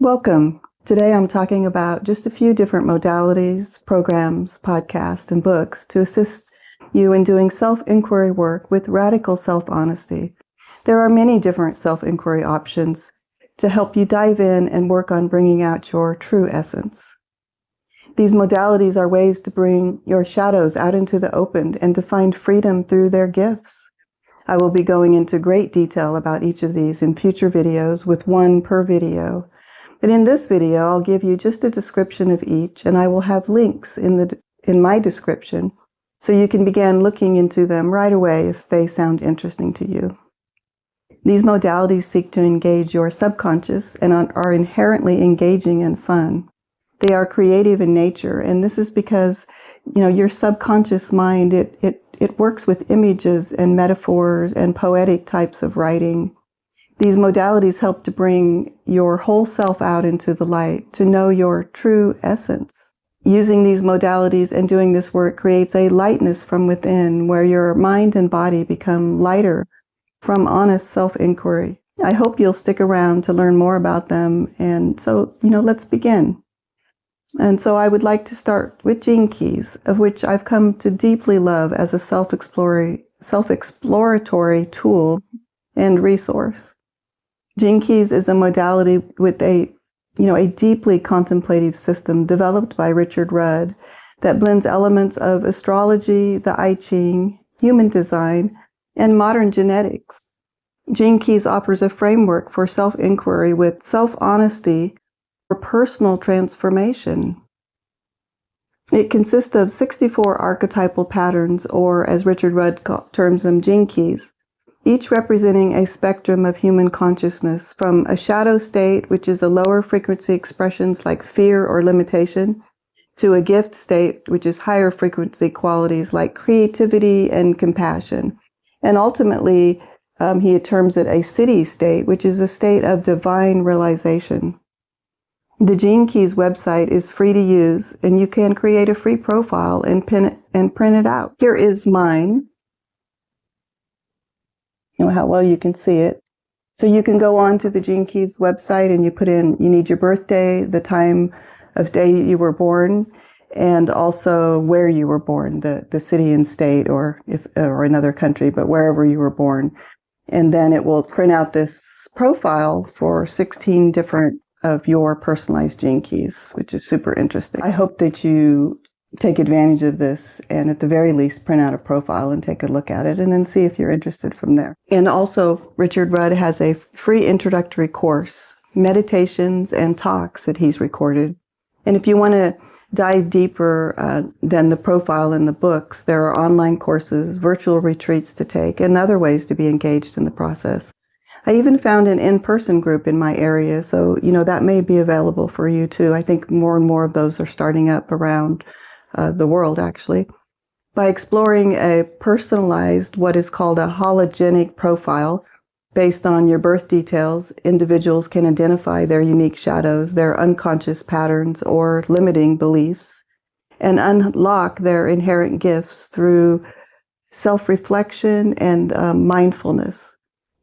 Welcome. Today I'm talking about just a few different modalities, programs, podcasts, and books to assist you in doing self-inquiry work with radical self-honesty. There are many different self-inquiry options to help you dive in and work on bringing out your true essence. These modalities are ways to bring your shadows out into the open and to find freedom through their gifts. I will be going into great detail about each of these in future videos with one per video. But in this video, I'll give you just a description of each, and I will have links in my description so you can begin looking into them right away if they sound interesting to you. These modalities seek to engage your subconscious and are inherently engaging and fun. They are creative in nature, and this is because, your subconscious mind, it works with images and metaphors and poetic types of writing. These modalities help to bring your whole self out into the light, to know your true essence. Using these modalities and doing this work creates a lightness from within where your mind and body become lighter from honest self-inquiry. I hope you'll stick around to learn more about them. And so, let's begin. And so I would like to start with Gene Keys, of which I've come to deeply love as a self-exploratory tool and resource. Gene Keys is a modality with a deeply contemplative system developed by Richard Rudd that blends elements of astrology, the I Ching, human design, and modern genetics. Gene Keys offers a framework for self-inquiry with self-honesty for personal transformation. It consists of 64 archetypal patterns, or as Richard Rudd terms them, Gene Keys, each representing a spectrum of human consciousness, from a shadow state, which is a lower frequency expressions like fear or limitation, to a gift state, which is higher frequency qualities like creativity and compassion. And ultimately, he terms it a siddhi state, which is a state of divine realization. The Gene Keys website is free to use, and you can create a free profile and print it out. Here is mine. How well you can see it. So you can go on to the Gene Keys website and you put in, you need your birthday, the time of day you were born, and also where you were born, the city and state, or another country, but wherever you were born. And then it will print out this profile for 16 different of your personalized Gene Keys, which is super interesting. I hope that you take advantage of this and at the very least print out a profile and take a look at it and then see if you're interested from there. And also, Richard Rudd has a free introductory course, meditations and talks that he's recorded. And if you want to dive deeper than the profile in the books, there are online courses, virtual retreats to take, and other ways to be engaged in the process. I even found an in-person group in my area, so that may be available for you too. I think more and more of those are starting up around the world, actually. By exploring a personalized, what is called a hologenic profile, based on your birth details, individuals can identify their unique shadows, their unconscious patterns, or limiting beliefs, and unlock their inherent gifts through self-reflection and mindfulness.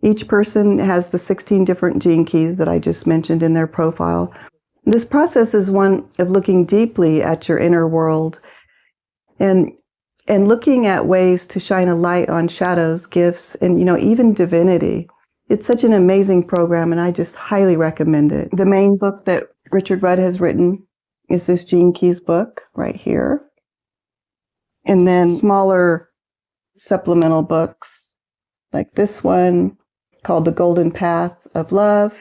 Each person has the 16 different Gene Keys that I just mentioned in their profile. This process is one of looking deeply at your inner world and looking at ways to shine a light on shadows, gifts, and even divinity. It's such an amazing program, and I just highly recommend it. The main book that Richard Rudd has written is this Gene Keys book right here. And then smaller supplemental books like this one called The Golden Path of Love.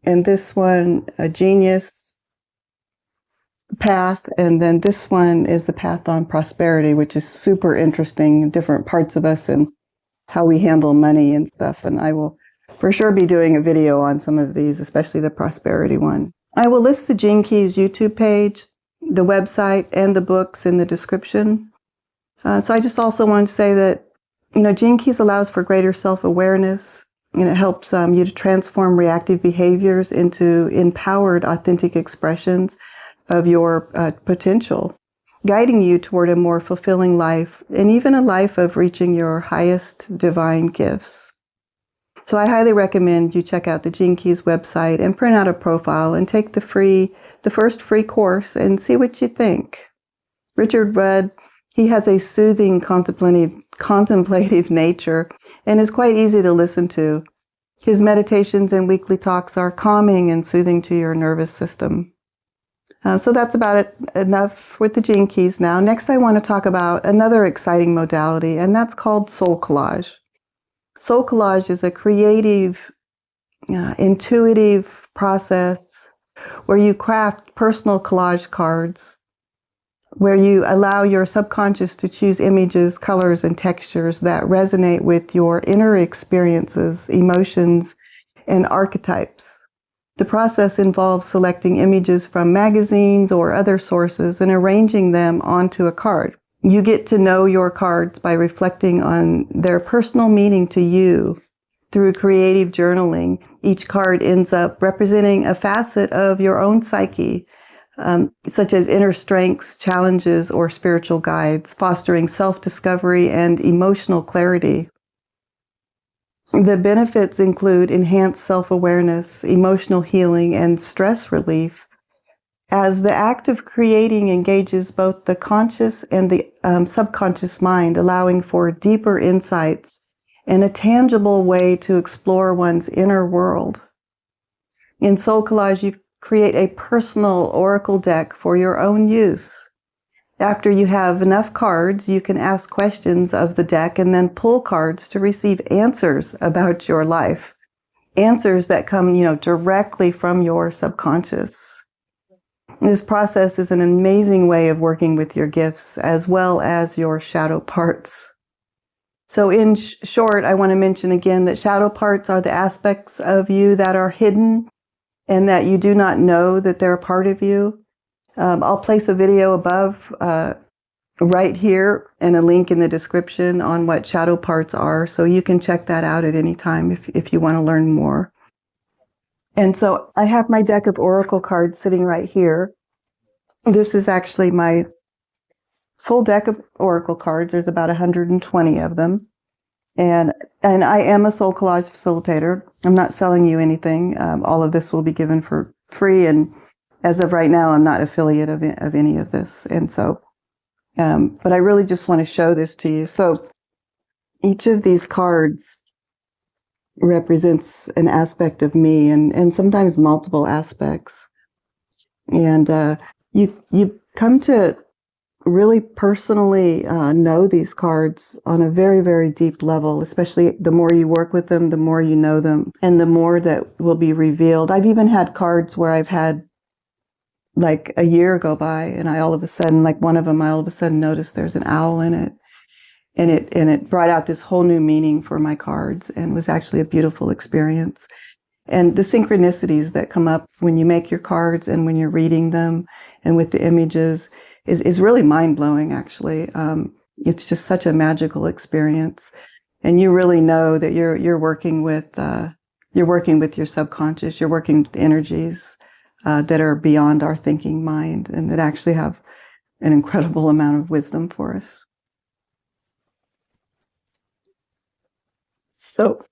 And this one, A Genius Path. And then this one is The Path on Prosperity, which is super interesting, different parts of us and how we handle money and stuff. And I will for sure be doing a video on some of these, especially the prosperity one. I will list the Gene Keys YouTube page, the website, and the books in the description. So I just also want to say that, Gene Keys allows for greater self-awareness, and it helps you to transform reactive behaviors into empowered, authentic expressions of your potential, guiding you toward a more fulfilling life and even a life of reaching your highest divine gifts. So I highly recommend you check out the Gene Keys website and print out a profile and take the first free course and see what you think. Richard Rudd, he has a soothing, contemplative nature and is quite easy to listen to. His meditations and weekly talks are calming and soothing to your nervous system. So that's about it. Enough with the Gene Keys now. Next, I want to talk about another exciting modality, and that's called SoulCollage. SoulCollage is a creative, intuitive process where you craft personal collage cards, where you allow your subconscious to choose images, colors, and textures that resonate with your inner experiences, emotions, and archetypes. The process involves selecting images from magazines or other sources and arranging them onto a card. You get to know your cards by reflecting on their personal meaning to you through creative journaling. Each card ends up representing a facet of your own psyche, such as inner strengths, challenges, or spiritual guides, fostering self-discovery and emotional clarity. The benefits include enhanced self-awareness, emotional healing, and stress relief, as the act of creating engages both the conscious and the subconscious mind, allowing for deeper insights and a tangible way to explore one's inner world. In SoulCollage, you create a personal oracle deck for your own use. After you have enough cards, you can ask questions of the deck and then pull cards to receive answers about your life. Answers that come, directly from your subconscious. This process is an amazing way of working with your gifts as well as your shadow parts. So in short, I want to mention again that shadow parts are the aspects of you that are hidden and that you do not know that they're a part of you. I'll place a video above right here and a link in the description on what shadow parts are, so you can check that out at any time if you want to learn more. And so I have my deck of oracle cards sitting right here. This is actually my full deck of oracle cards. There's about 120 of them. And I am a SoulCollage facilitator. I'm not selling you anything. All of this will be given for free. And as of right now, I'm not affiliate of any of this. And so, but I really just want to show this to you. So each of these cards represents an aspect of me and sometimes multiple aspects. And you come to really personally know these cards on a very, very deep level, especially the more you work with them, the more you know them, and the more that will be revealed. I've even had cards where I've had like a year go by and I all of a sudden, like one of them, I all of a sudden noticed there's an owl in it. And it brought out this whole new meaning for my cards and was actually a beautiful experience. And the synchronicities that come up when you make your cards and when you're reading them and with the images is really mind-blowing, actually. It's just such a magical experience. And you really know that you're working with your subconscious, you're working with energies that are beyond our thinking mind and that actually have an incredible amount of wisdom for us. So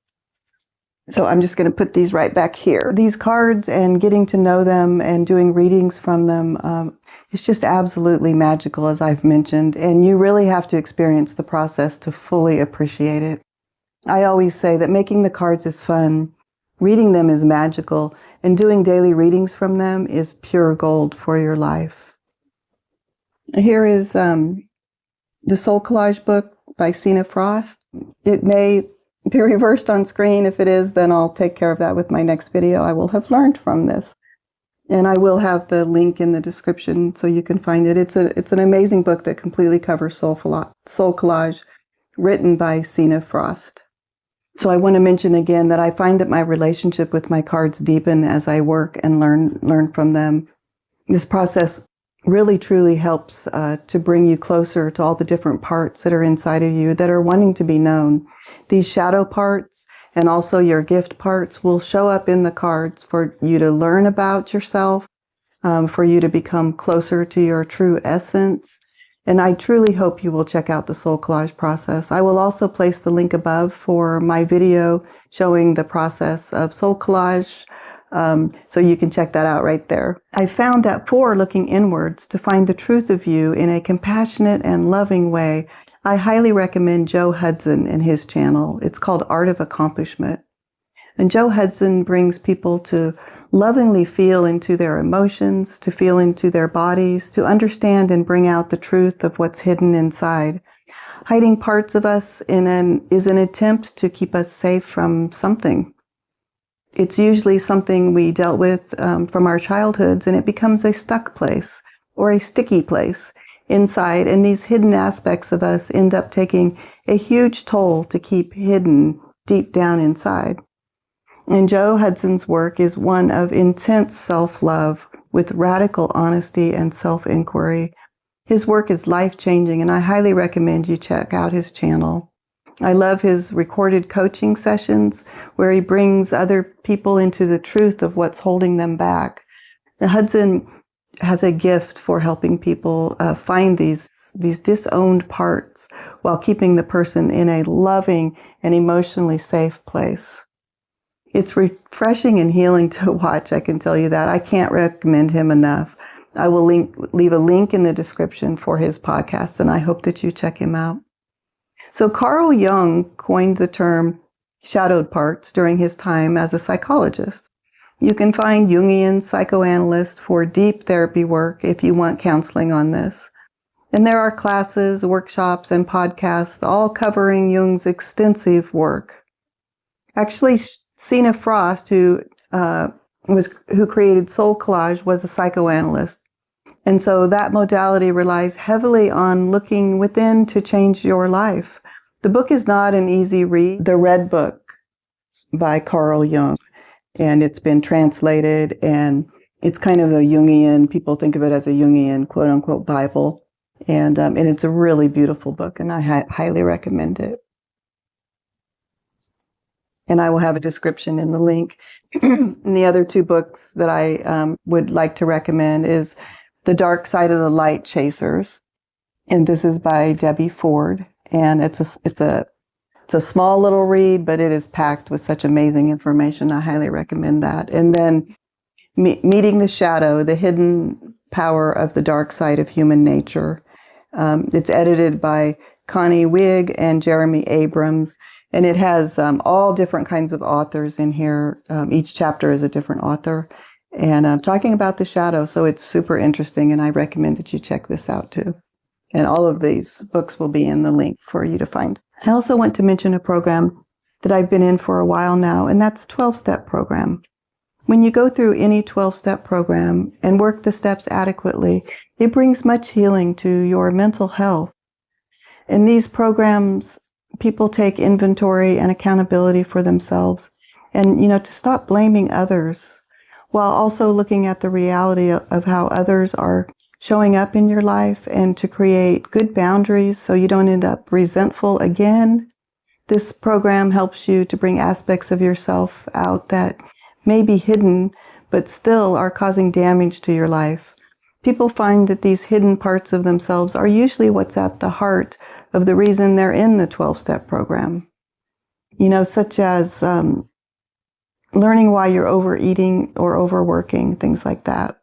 I'm just going to put these right back here. These cards and getting to know them and doing readings from them, it's just absolutely magical, as I've mentioned. And you really have to experience the process to fully appreciate it. I always say that making the cards is fun, reading them is magical, and doing daily readings from them is pure gold for your life. Here is the SoulCollage book by Seena Frost. It may be reversed on screen. If it is, then I'll take care of that with my next video. I will have learned from this. And I will have the link in the description so you can find it. It's an amazing book that completely covers SoulCollage, written by Seena Frost. So I want to mention again that I find that my relationship with my cards deepen as I work and learn from them. This process really truly helps to bring you closer to all the different parts that are inside of you that are wanting to be known. These shadow parts and also your gift parts will show up in the cards for you to learn about yourself, for you to become closer to your true essence, And I truly hope you will check out the SoulCollage process. I will also place the link above for my video showing the process of SoulCollage, so you can check that out right there. I found that for looking inwards to find the truth of you in a compassionate and loving way, I highly recommend Joe Hudson and his channel. It's called Art of Accomplishment. And Joe Hudson brings people to lovingly feel into their emotions, to feel into their bodies, to understand and bring out the truth of what's hidden inside. Hiding parts of us is an attempt to keep us safe from something. It's usually something we dealt with from our childhoods, and it becomes a stuck place or a sticky place inside. And these hidden aspects of us end up taking a huge toll to keep hidden deep down inside. And Joe Hudson's work is one of intense self-love with radical honesty and self-inquiry. His work is life-changing, and I highly recommend you check out his channel. I love his recorded coaching sessions where he brings other people into the truth of what's holding them back. Now, Hudson has a gift for helping people find these disowned parts while keeping the person in a loving and emotionally safe place. It's refreshing and healing to watch, I can tell you that. I can't recommend him enough. I will leave a link in the description for his podcast, and I hope that you check him out. So Carl Jung coined the term shadowed parts during his time as a psychologist. You can find Jungian psychoanalysts for deep therapy work if you want counseling on this. And there are classes, workshops, and podcasts all covering Jung's extensive work. Actually, Seena Frost, who created SoulCollage, was a psychoanalyst. And so that modality relies heavily on looking within to change your life. The book is not an easy read. The Red Book by Carl Jung, and it's been translated, and it's kind of a Jungian, people think of it as a Jungian quote-unquote Bible. And it's a really beautiful book, and I highly recommend it. And I will have a description in the link. And the other two books that I would like to recommend is The Dark Side of the Light Chasers. And this is by Debbie Ford. And it's a small little read, but it is packed with such amazing information. I highly recommend that. And then Meeting the Shadow, The Hidden Power of the Dark Side of Human Nature. It's edited by Connie Zweig and Jeremy Abrams. And it has all different kinds of authors in here. Each chapter is a different author. And I'm talking about the shadow, so it's super interesting, and I recommend that you check this out too. And all of these books will be in the link for you to find. I also want to mention a program that I've been in for a while now, and that's a 12-step program. When you go through any 12-step program and work the steps adequately, it brings much healing to your mental health. In these programs, people take inventory and accountability for themselves, and, to stop blaming others, while also looking at the reality of how others are showing up in your life, and to create good boundaries so you don't end up resentful again. This program helps you to bring aspects of yourself out that may be hidden, but still are causing damage to your life. People find that these hidden parts of themselves are usually what's at the heart of the reason they're in the 12-step program. Such as learning why you're overeating or overworking, things like that.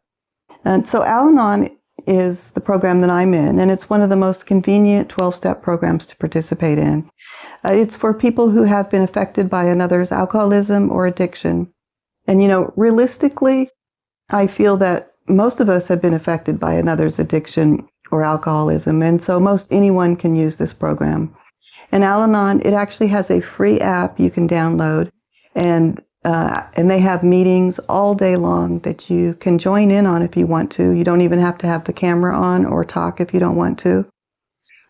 And so Alanon is the program that I'm in, and it's one of the most convenient 12-step programs to participate in. It's for people who have been affected by another's alcoholism or addiction. And, realistically, I feel that most of us have been affected by another's addiction or alcoholism, and so most anyone can use this program. And Alanon, it actually has a free app you can download, and they have meetings all day long that you can join in on if you want to. You don't even have to have the camera on or talk if you don't want to.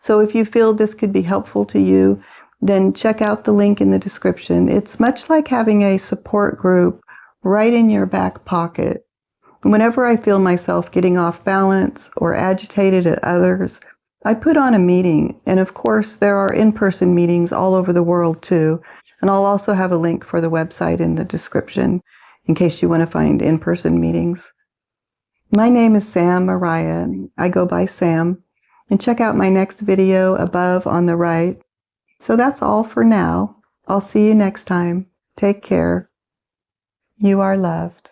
So if you feel this could be helpful to you, then check out the link in the description. It's much like having a support group right in your back pocket. Whenever I feel myself getting off balance or agitated at others, I put on a meeting. And of course, there are in-person meetings all over the world too. And I'll also have a link for the website in the description in case you want to find in-person meetings. My name is Mariah. I go by Sam. And check out my next video above on the right. So that's all for now. I'll see you next time. Take care. You are loved.